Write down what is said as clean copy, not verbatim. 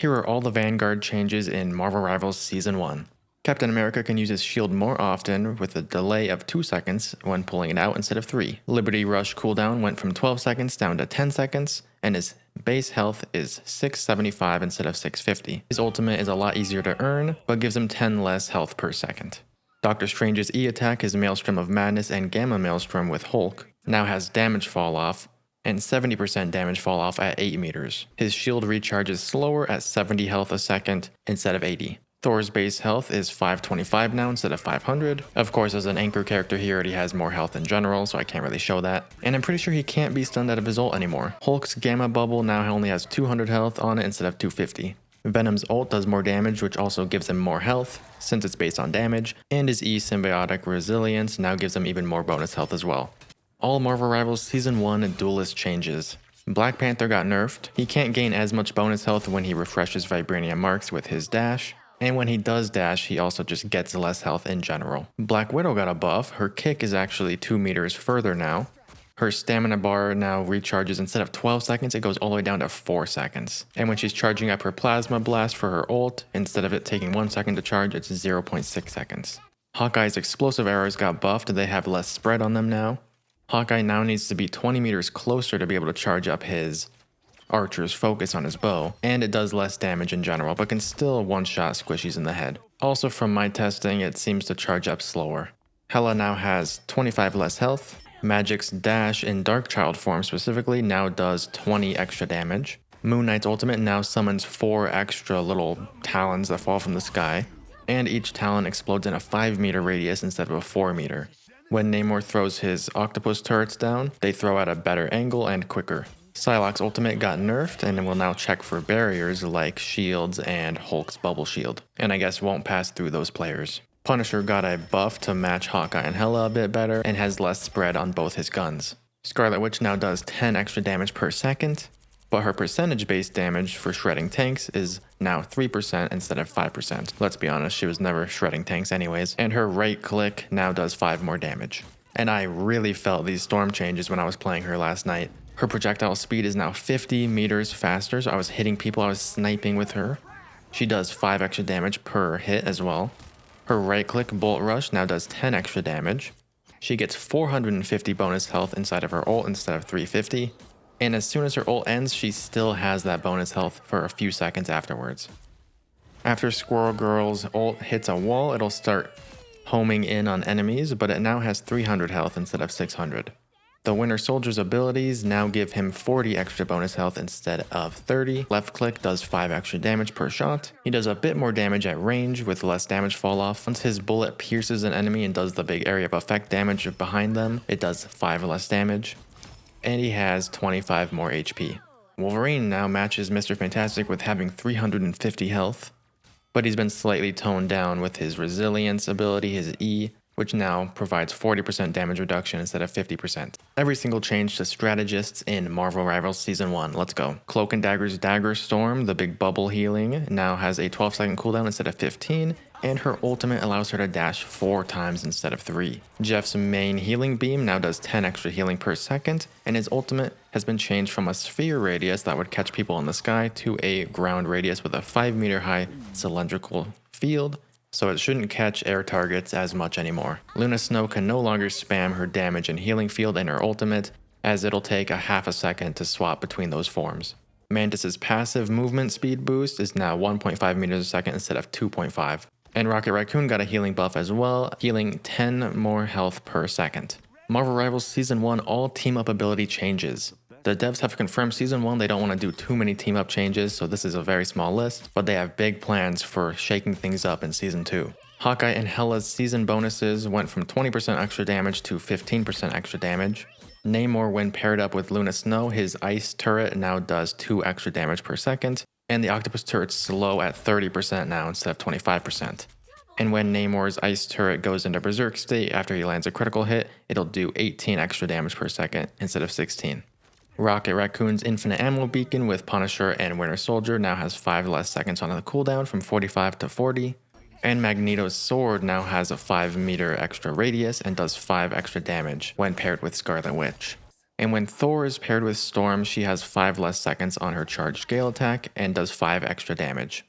Here are all the Vanguard changes in Marvel Rivals Season 1. Captain America can use his shield more often with a delay of 2 seconds when pulling it out instead of 3. Liberty Rush cooldown went from 12 seconds down to 10 seconds, and his base health is 675 instead of 650. His ultimate is a lot easier to earn, but gives him 10 less health per second. Doctor Strange's E-attack, his Maelstrom of Madness and Gamma Maelstrom with Hulk, now has damage fall off, and 70% damage fall off at 8 meters. His shield recharges slower at 70 health a second instead of 80. Thor's base health is 525 now instead of 500. Of course, as an anchor character, he already has more health in general, so I can't really show that. And I'm pretty sure he can't be stunned out of his ult anymore. Hulk's Gamma Bubble now only has 200 health on it instead of 250. Venom's ult does more damage, which also gives him more health, since it's based on damage, and his E Symbiotic Resilience now gives him even more bonus health as well. All Marvel Rivals Season 1 Duelist Changes. Black Panther got nerfed. He can't gain as much bonus health when he refreshes Vibranium Marks with his dash, and when he does dash, he also just gets less health in general. Black Widow got a buff. Her kick is actually 2 meters further now. Her stamina bar now recharges instead of 12 seconds, it goes all the way down to 4 seconds. And when she's charging up her Plasma Blast for her ult, instead of it taking 1 second to charge, it's 0.6 seconds. Hawkeye's explosive arrows got buffed. They have less spread on them now. Hawkeye now needs to be 20 meters closer to be able to charge up his Archer's Focus on his bow, and it does less damage in general, but can still one-shot squishies in the head. Also from my testing, it seems to charge up slower. Hela now has 25 less health. Magic's dash in Darkchild form specifically now does 20 extra damage. Moon Knight's ultimate now summons 4 extra little talons that fall from the sky, and each talon explodes in a 5 meter radius instead of a 4 meter. When Namor throws his octopus turrets down, they throw at a better angle and quicker. Psylocke's ultimate got nerfed and will now check for barriers like shields and Hulk's bubble shield, and I guess won't pass through those players. Punisher got a buff to match Hawkeye and Hela a bit better and has less spread on both his guns. Scarlet Witch now does 10 extra damage per second, but her percentage-based damage for shredding tanks is now 3% instead of 5%. Let's be honest, she was never shredding tanks anyways. And her right click now does 5 more damage. And I really felt these storm changes when I was playing her last night. Her projectile speed is now 50 meters faster, so I was hitting people, I was sniping with her. She does 5 extra damage per hit as well. Her right click Bolt Rush now does 10 extra damage. She gets 450 bonus health inside of her ult instead of 350. And as soon as her ult ends, she still has that bonus health for a few seconds afterwards. After Squirrel Girl's ult hits a wall, it'll start homing in on enemies, but it now has 300 health instead of 600. The Winter Soldier's abilities now give him 40 extra bonus health instead of 30. Left click does 5 extra damage per shot. He does a bit more damage at range with less damage fall off. Once his bullet pierces an enemy and does the big area of effect damage behind them, it does 5 less damage. And he has 25 more HP. Wolverine now matches Mr. Fantastic with having 350 health, but he's been slightly toned down with his resilience ability, his E, which now provides 40% damage reduction instead of 50%. Every single change to strategists in Marvel Rivals Season 1, let's go. Cloak and Dagger's Dagger Storm, the big bubble healing, now has a 12-second cooldown instead of 15, and her ultimate allows her to dash 4 times instead of 3. Jeff's main healing beam now does 10 extra healing per second, and his ultimate has been changed from a sphere radius that would catch people in the sky to a ground radius with a 5 meter high cylindrical field, so it shouldn't catch air targets as much anymore. Luna Snow can no longer spam her damage and healing field in her ultimate, as it'll take a half a second to swap between those forms. Mantis's passive movement speed boost is now 1.5 meters a second instead of 2.5. And Rocket Raccoon got a healing buff as well, healing 10 more health per second. Marvel Rivals Season 1 all team-up ability changes. The devs have confirmed Season 1 they don't want to do too many team-up changes, so this is a very small list, but they have big plans for shaking things up in Season 2. Hawkeye and Hela's season bonuses went from 20% extra damage to 15% extra damage. Namor, when paired up with Luna Snow, his ice turret now does 2 extra damage per second, and the octopus turret's slow at 30% now instead of 25%. And when Namor's ice turret goes into berserk state after he lands a critical hit, it'll do 18 extra damage per second instead of 16. Rocket Raccoon's infinite ammo beacon with Punisher and Winter Soldier now has 5 less seconds on the cooldown from 45 to 40. And Magneto's sword now has a 5 meter extra radius and does 5 extra damage when paired with Scarlet Witch. And when Thor is paired with Storm, she has 5 less seconds on her charged Gale attack and does 5 extra damage.